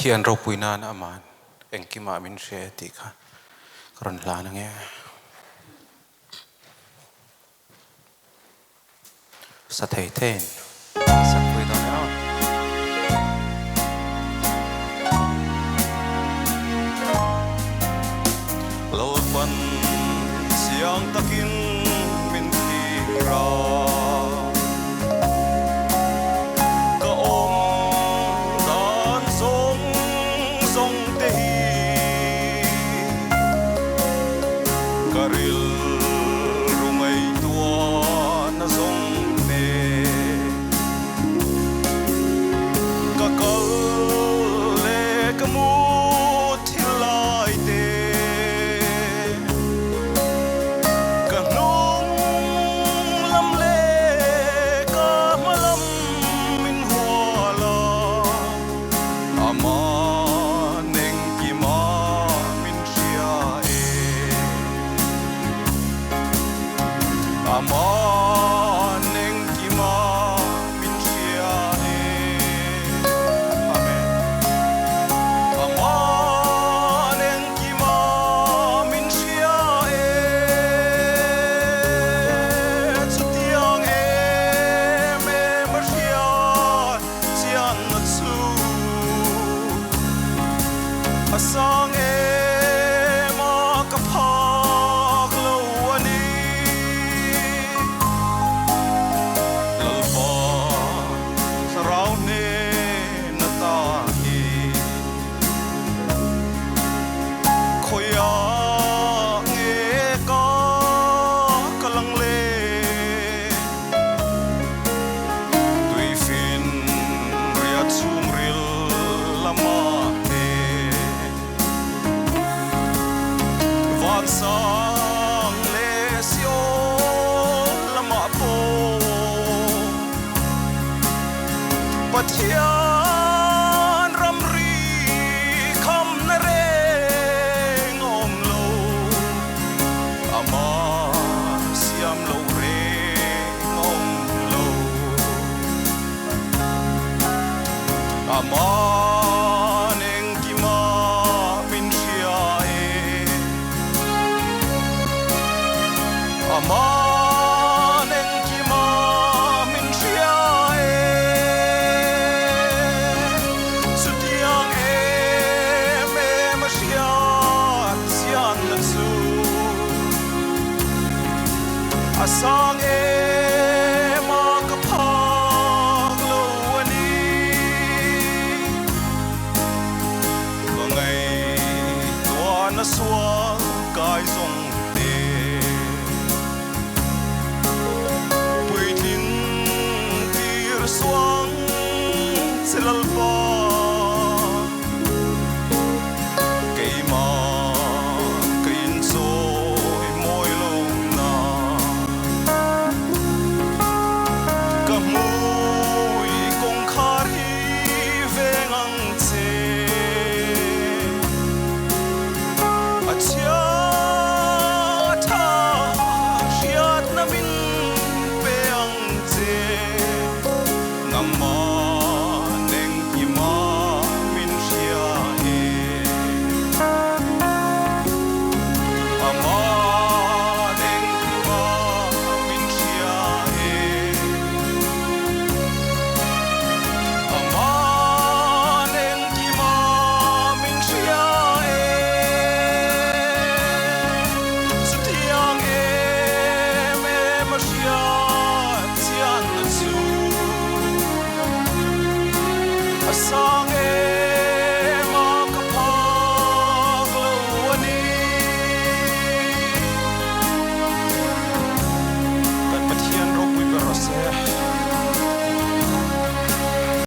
pathian ro puina na aman engkima min she ti kha karon la na nge sa thei ten sa pui da na lo pan siang takin min ti ra pathian ram ri kham na re ngom lo ama siam lo re ngom lo ama neng ki ma min sia e ama asang e makapag lo ani bangai tua na sual kai song te pui tin tir suang silal pa keima kein so asang